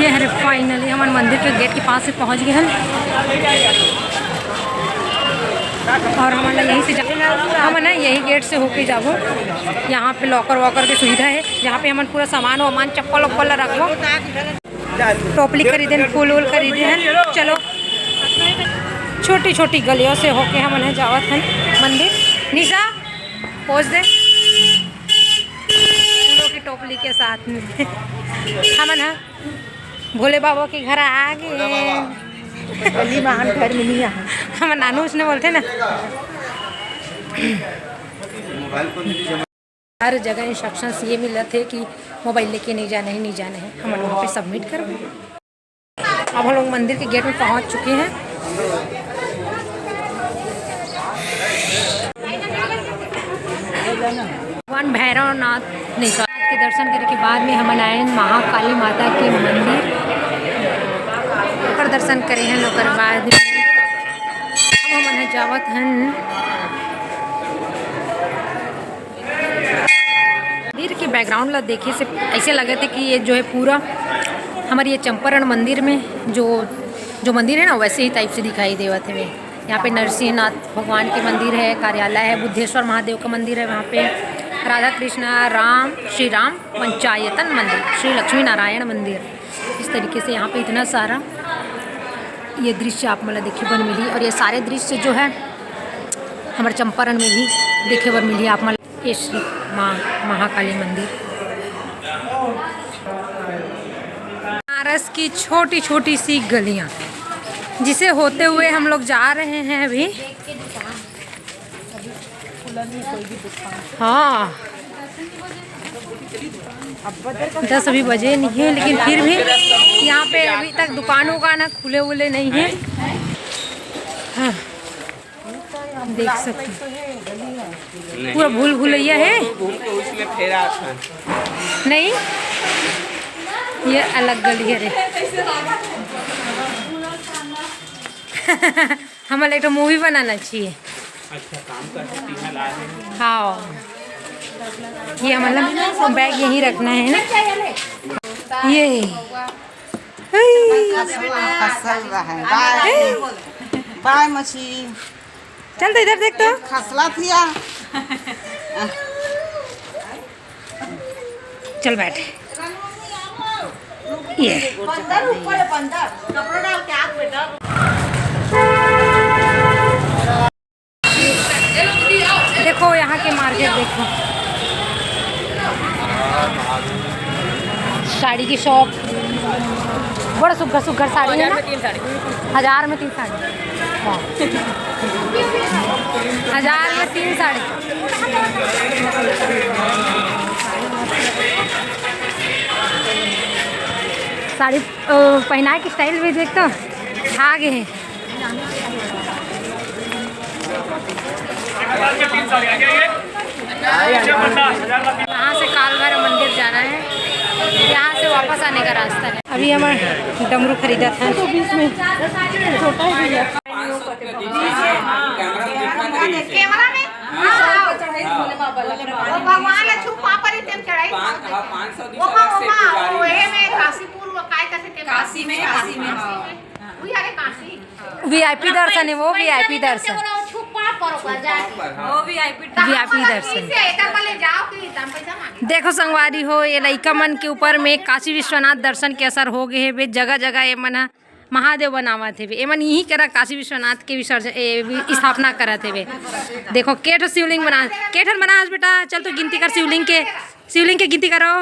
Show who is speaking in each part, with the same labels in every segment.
Speaker 1: ये है फाइनली हमारे मंदिर के गेट के पास से पहुंच गए हैं और हमारा यहीं से हम ना यही गेट से होके जाबो। यहाँ पे लॉकर वॉकर की सुविधा है, यहाँ पे हम पूरा सामान वामान चप्पल वप्पल रखो, टोपली खरीदे, फूल वूल खरीदे हैं। चलो छोटी छोटी गलियों से होके हम जावत हैं मंदिर। निशा पहुँच दे की टोपली के साथ में हम ना भोले बाबा के घर आ गए। गली महान घर में नहीं है, हम नानू उसने बोलते ना हर जगह इंस्ट्रक्शंस ये मिला थे कि मोबाइल लेके नहीं जाना है। हम लोग वहाँ पे सबमिट कर। अब हम लोग मंदिर के गेट में पहुँच चुके हैं। भगवान भैरवनाथ निशान के दर्शन करने के बाद में हम आए महाकाली माता के मंदिर पर दर्शन करे हैं। लोग बाद में अब हम जावत हैं मंदिर के बैकग्राउंड ला देखे से ऐसे लगे थे कि ये जो है पूरा हमारे ये चंपारण मंदिर में जो मंदिर है ना वैसे ही टाइप से दिखाई देवा थे। यहाँ पे नरसिंहनाथ भगवान के मंदिर है, कार्यालय है, बुद्धेश्वर महादेव का मंदिर है, वहाँ पे राधा कृष्ण श्री राम पंचायतन मंदिर, श्री लक्ष्मी नारायण मंदिर। इस तरीके से यहाँ पे इतना सारा ये दृश्य आप मतलब देखे बन मिली। और ये सारे दृश्य जो है हमारे चंपारण में भी देखे बन मिली आप मतलब। ये श्री महाकाली मंदिर बनारस की छोटी छोटी सी गलियाँ जिसे होते हुए हम लोग जा रहे हैं अभी। हाँ 10 अभी बजे नहीं है, लेकिन फिर भी यहाँ पे अभी तक दुकानों का ना खुले वुले नहीं है। हाँ देख सकते हैं पूरा भूल भुलैया है। नहीं ये अलग गली है रे। हमारे एक मूवी बनाना चाहिए।
Speaker 2: अच्छा काम कर सकती हैं लाए हैं।
Speaker 1: हाँ ये मतलब बैग यहीं रखना है ना। ये
Speaker 3: बाय मछली
Speaker 1: चल तो इधर देख तो
Speaker 3: खसला थिया।
Speaker 1: चल बैठ। ये देखो यहाँ के मार्केट देखो, साड़ी की शॉप, बड़ा सुघर साड़ी है ना। 1000 में 3 साड़ी। 1000 में 3 साड़ी। साड़ी पहना के स्टाइल भी देखता आगे है। यहाँ से कालभैरव मंदिर जाना है, यहाँ से वापस आने का रास्ता है। अभी हमारा डमरू खरीदा था तो बीच में छोटा ही भैया कैमरा में भगवान लक्ष्मी पापा रे तेम चढ़ाई 500 काशी में वीआईपी दर्शन है। वो वीआईपी दर्शन दर्शन देखो संगवारी हो। ये लइका मन के ऊपर में काशी विश्वनाथ दर्शन के असर हो गए है बे। जगह जगह ये मन महादेव बनावा थे बे। एमन यही करा काशी विश्वनाथ के विसर्जन स्थापना करा थे बे। देखो केठ शिवलिंग बना, केठन बना बेटा। चल तो गिनती कर शिवलिंग के गिनती करो।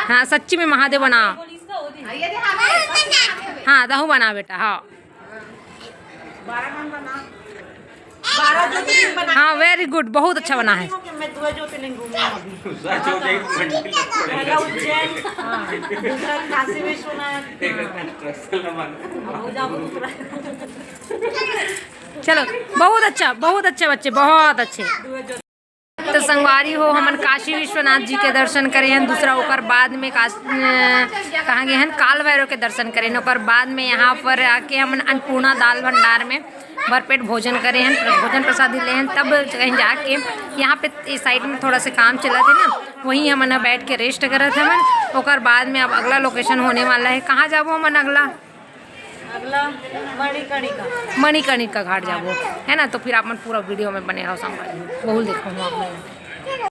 Speaker 1: हाँ सच्ची में महादेव बना। हाँ दहु बना बेटा। हाँ हाँ वेरी गुड, बहुत अच्छा बना है। चलो बहुत अच्छा बच्चे, बहुत अच्छे। तो संगवारी हो हमन काशी विश्वनाथ जी के दर्शन करे हैं। दूसरा ओकर बाद में कहाँ गए हैं काल भैरव के दर्शन करे हैं। ओकर बाद में यहाँ पर आके हमन अन्नपूर्णा दाल भंडार में भरपेट भोजन करे हैं, भोजन प्रसादी ले हैं। तब कहीं जाके यहाँ पे इस साइड में थोड़ा से काम चला थे ना, वहीं हमन बैठ के रेस्ट करत हैं हमन। ओकर बाद में अब अगला लोकेशन होने वाला है। कहाँ जाबो हमन अगला मणिकर्णिका घाट जाबो है ना। तो फिर आप पूरा वीडियो में बने रहो, संभाल बहुत देखो हम आप